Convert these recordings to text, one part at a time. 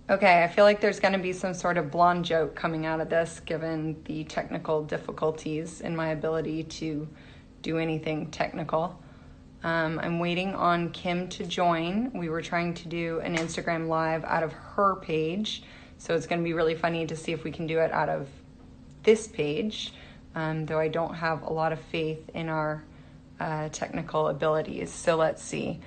Okay, I feel like there's going to be some sort of blonde joke coming out of this, given the technical difficulties in my ability to do anything technical. I'm waiting on Kim to join. We were trying to do an Instagram live out of her page, so it's going to be really funny to see if we can do it out of this page, though I don't have a lot of faith in our technical abilities. So let's see.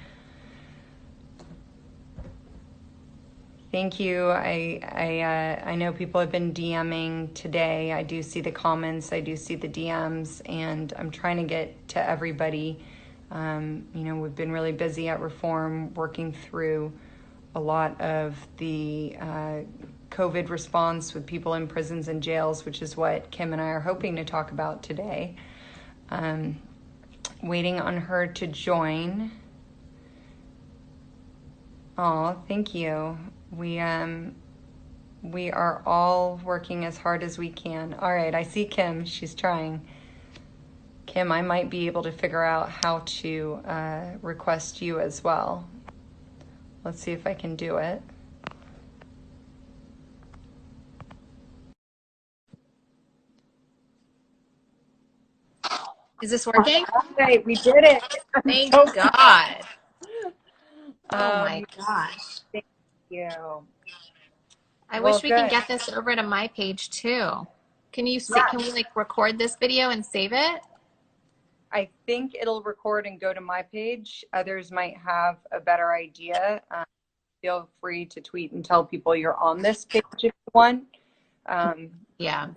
Thank you. I know people have been DMing today. I do see the comments. I do see the DMs, and I'm trying to get to everybody. We've been really busy at Reform, working through a lot of the COVID response with people in prisons and jails, which is what Kim and I are hoping to talk about today. Waiting on her to join. Oh, thank you. We are all working as hard as we can. All right, I see Kim. She's trying. Kim, I might be able to figure out how to request you as well. Let's see if I can do it. Is this working? Right, we did it. Thank God. Oh my Um, gosh. Thank you. I Well, wish we can good. get this over to my page too. Can you see, Yeah, can we like record this video and save it? I think it'll record and go to my page. Others might have a better idea. Feel free to tweet and tell people you're on this page if you want. Um, Yeah.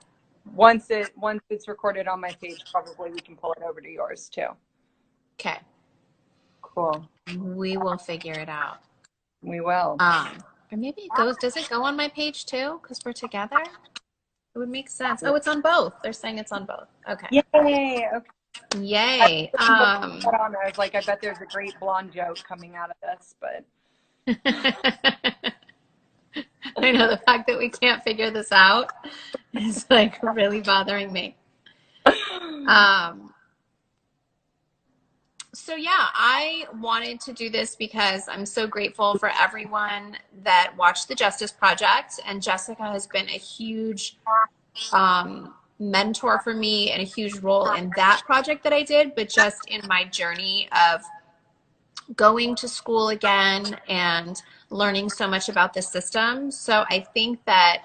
once it's recorded on my page, probably we can pull it over to yours too. Okay. Cool. We will figure it out. We will. Or maybe does it go on my page too? Because we're together? It would make sense. Oh, it's on both. They're saying it's on both. Okay. Yay. Okay. Yay. I was like, I bet there's a great blonde joke coming out of this, but I know the fact that we can't figure this out is like really bothering me. So yeah, I wanted to do this because I'm so grateful for everyone that watched the Justice Project, and Jessica has been a huge mentor for me and a huge role in that project that I did, but just in my journey of going to school again and learning so much about the system. So I think that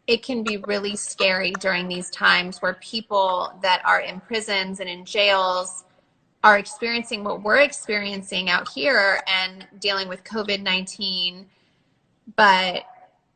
it can be really scary during these times where people that are in prisons and in jails are experiencing what we're experiencing out here and dealing with COVID-19, but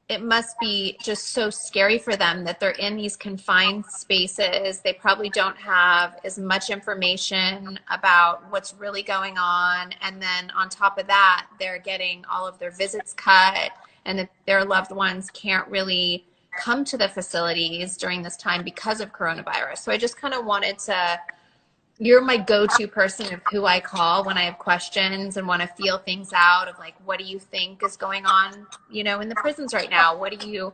it must be just so scary for them that they're in these confined spaces. They probably don't have as much information about what's really going on. And then on top of that, they're getting all of their visits cut, and that their loved ones can't really come to the facilities during this time because of coronavirus. So I just kind of wanted to, you're my go-to person of who I call when I have questions and want to feel things out of like, what do you think is going on, in the prisons right now? What do you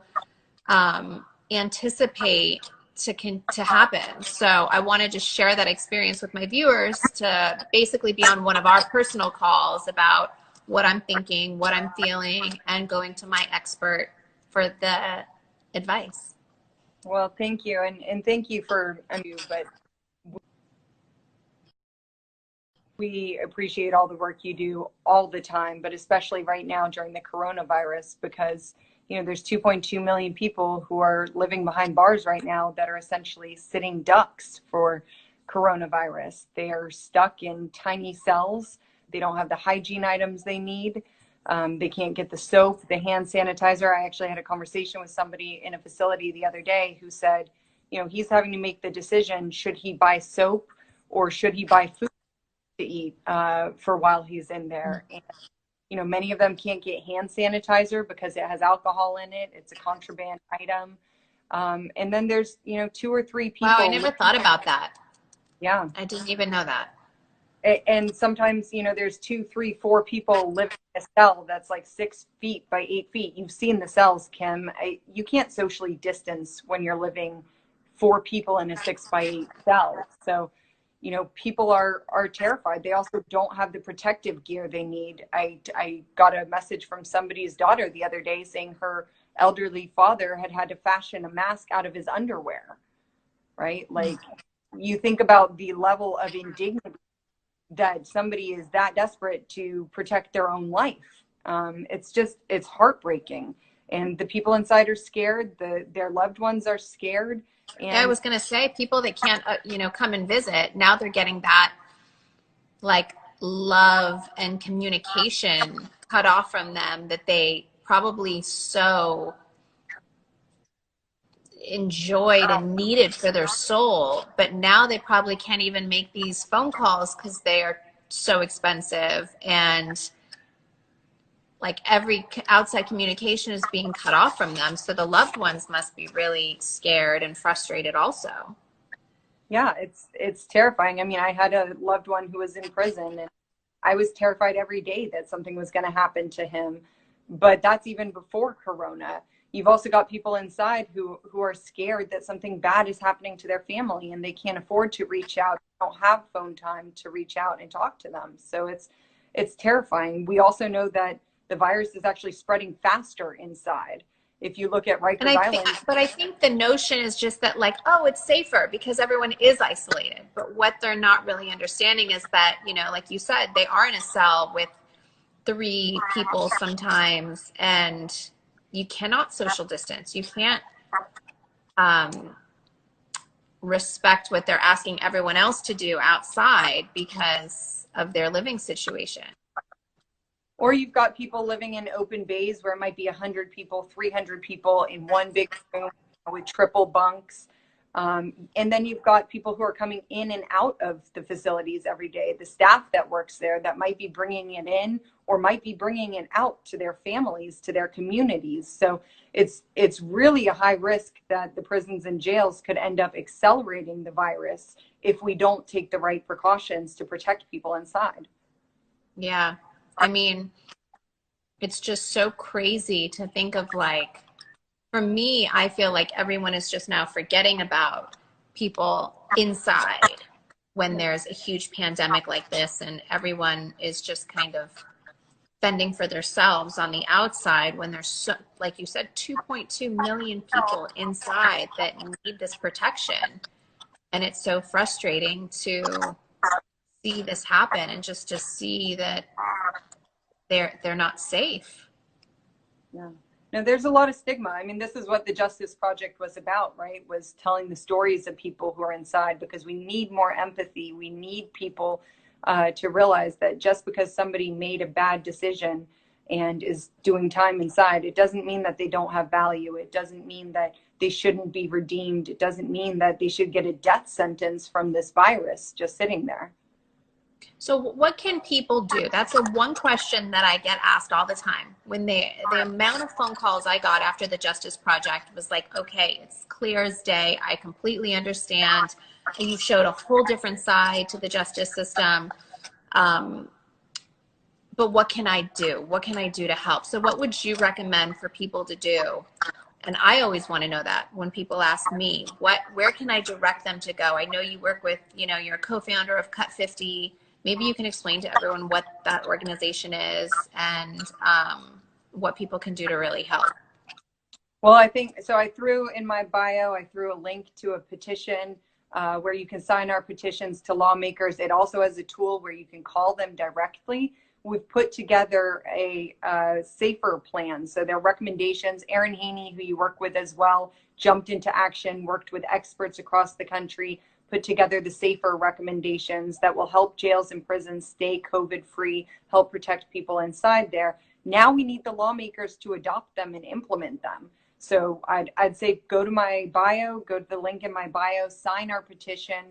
anticipate to happen? So I wanted to share that experience with my viewers to basically be on one of our personal calls about what I'm thinking, what I'm feeling, and going to my expert for the advice. well, thank you. And thank you for, but we appreciate all the work you do all the time, but especially right now during the coronavirus, because there's 2.2 million people who are living behind bars right now that are essentially sitting ducks for coronavirus. They are stuck in tiny cells. They don't have the hygiene items they need. They can't get the soap, the hand sanitizer. I actually had a conversation with somebody in a facility the other day who said, he's having to make the decision, should he buy soap or should he buy food to eat for while he's in there. And many of them can't get hand sanitizer because it has alcohol in it. It's a contraband item. And then there's 2 or 3 people. Wow, I never thought about that. Yeah, I didn't even know that. and sometimes there's 2, 3, 4 people living in a cell that's like 6 feet by 8 feet. You've seen the cells, Kim. You can't socially distance when you're living 4 people in a 6 by 8 cell. So people are terrified. They also don't have the protective gear they need. I got a message from somebody's daughter the other day saying her elderly father had to fashion a mask out of his underwear, right? Like, you think about the level of indignity that somebody is that desperate to protect their own life. It's heartbreaking. And the people inside are scared. Their loved ones are scared. Yeah, I And was going to say people that can't, come and visit, now they're getting that like love and communication cut off from them that they probably so enjoyed and needed for their soul. But now they probably can't even make these phone calls because they are so expensive. And like every outside communication is being cut off from them. So the loved ones must be really scared and frustrated also. yeah, it's terrifying. I mean, I had a loved one who was in prison, and I was terrified every day that something was going to happen to him. But that's even before Corona. You've also got people inside who are scared that something bad is happening to their family, and they can't afford to reach out, don't have phone time to reach out and talk to them. So it's terrifying. We also know that the virus is actually spreading faster inside. If you look at And Rikers I think, Island, but I think the notion is just that, like, oh, it's safer because everyone is isolated. But what they're not really understanding is that, like you said, they are in a cell with three people sometimes, and you cannot social distance. You can't um, respect what they're asking everyone else to do outside because of their living situation. or you've got people living in open bays where it might be 100 people, 300 people in one big room with triple bunks. And then you've got people who are coming in and out of the facilities every day. The staff that works there that might be bringing it in or might be bringing it out to their families, to their communities. So it's really a high risk that the prisons and jails could end up accelerating the virus if we don't take the right precautions to protect people inside. Yeah. I mean, it's just so crazy to think of, like, for me, I feel like everyone is just now forgetting about people inside when there's a huge pandemic like this, and everyone is just kind of fending for themselves on the outside when there's, so, like you said, 2.2 million people inside that need this protection. And it's so frustrating to see this happen and just to see that they're not safe. Yeah. No, there's a lot of stigma. I mean, this is what the Justice Project was about, right? Was telling the stories of people who are inside, because we need more empathy. We need people to realize that just because somebody made a bad decision and is doing time inside, it doesn't mean that they don't have value. It doesn't mean that they shouldn't be redeemed. It doesn't mean that they should get a death sentence from this virus just sitting there. So what can people do? That's the one question that I get asked all the time. When the amount of phone calls I got after the Justice Project was like, okay, it's clear as day. I completely understand. You showed a whole different side to the justice system. But what can I do? What can I do to help? So what would you recommend for people to do? And I always want to know that when people ask me, where can I direct them to go? I know you work with, you're a co-founder of Cut 50. Maybe you can explain to everyone what that organization is and what people can do to really help. Well, I think so. I threw in my bio, I threw a link to a petition where you can sign our petitions to lawmakers. It also has a tool where you can call them directly. We've put together a safer plan. So their recommendations, Erin Haney, who you work with as well, jumped into action, worked with experts across the country, put together the safer recommendations that will help jails and prisons stay COVID-free, help protect people inside there. Now we need the lawmakers to adopt them and implement them. So I'd say go to my bio, go to the link in my bio, sign our petition,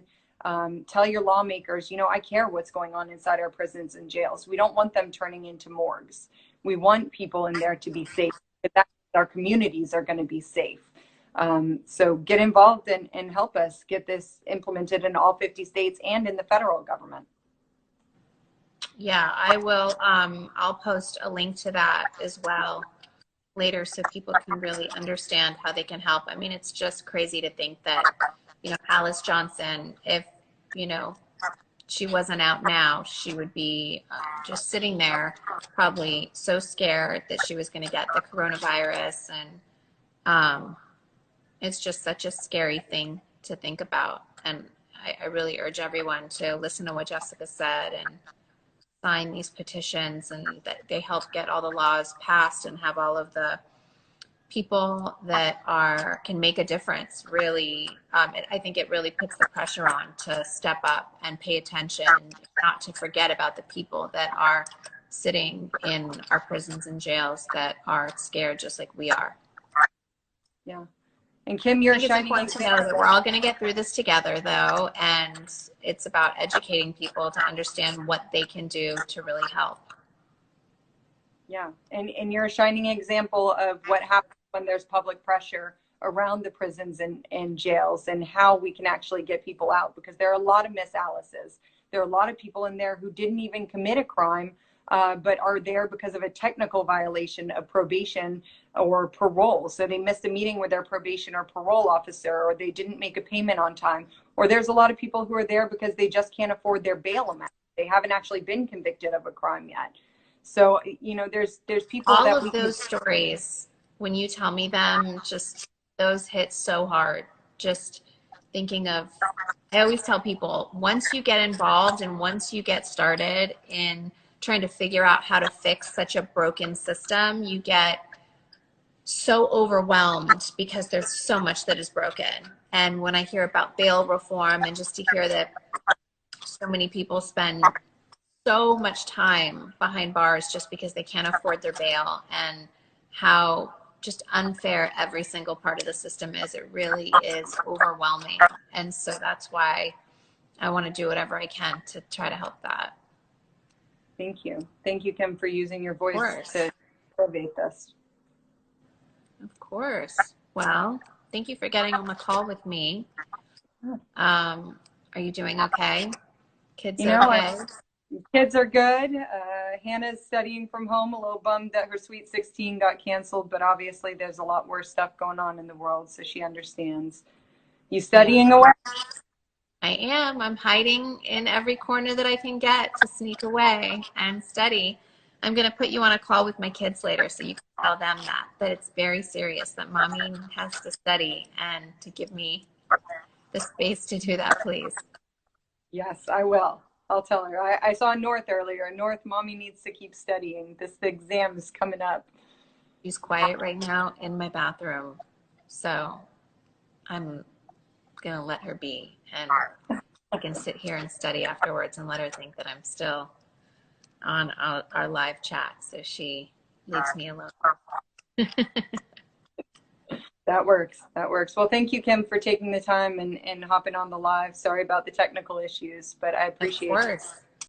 tell your lawmakers, I care what's going on inside our prisons and jails. We don't want them turning into morgues. We want people in there to be safe. That our communities are going to be safe. So get involved and help us get this implemented in all 50 states and in the federal government. Yeah, I will. I'll post a link to that as well later so people can really understand how they can help. I mean, it's just crazy to think that, Alice Johnson, if, she wasn't out now, she would be just sitting there, probably so scared that she was going to get the coronavirus. And it's just such a scary thing to think about. And I really urge everyone to listen to what Jessica said and sign these petitions, and that they help get all the laws passed and have all of the people that can make a difference. Really, I think it really puts the pressure on to step up and pay attention, not to forget about the people that are sitting in our prisons and jails that are scared just like we are. Yeah. And Kim, you're shining. It's important to know that we're all going to get through this together, though, and it's about educating people to understand what they can do to really help. Yeah, and you're a shining example of what happens when there's public pressure around the prisons and jails, and how we can actually get people out, because there are a lot of Miss Alice's. There are a lot of people in there who didn't even commit a crime, but are there because of a technical violation of probation or parole. So they missed a meeting with their probation or parole officer, or they didn't make a payment on time. Or there's a lot of people who are there because they just can't afford their bail amount. They haven't actually been convicted of a crime yet. So, you know, there's people all that of those stories, when you tell me them, just those hit so hard. Just thinking of, I always tell people, once you get involved and once you get started in trying to figure out how to fix such a broken system, you get so overwhelmed because there's so much that is broken. And when I hear about bail reform, and just to hear that so many people spend so much time behind bars just because they can't afford their bail, and how just unfair every single part of the system is, it really is overwhelming. And so that's why I want to do whatever I can to try to help that. Thank you. Thank you, Kim, for using your voice to elevate this. Of course. Well, thank you for getting on the call with me. Are you doing okay? Kids okay? Kids are good. Hannah's studying from home, a little bummed that her Sweet 16 got canceled, but obviously there's a lot worse stuff going on in the world, so she understands. You studying away? I am. I'm hiding in every corner that I can get to sneak away and study. I'm going to put you on a call with my kids later so you can tell them that it's very serious, that mommy has to study, and to give me the space to do that, please. Yes, I will. I'll tell her. I saw North earlier. North, mommy needs to keep studying. The exam is coming up. She's quiet right now in my bathroom, so I'm going to let her be, and I can sit here and study afterwards and let her think that I'm still on our live chat, so she leaves me alone. That works. That works. Well, thank you, Kim, for taking the time and hopping on the live. Sorry about the technical issues, but I appreciate it. Of course.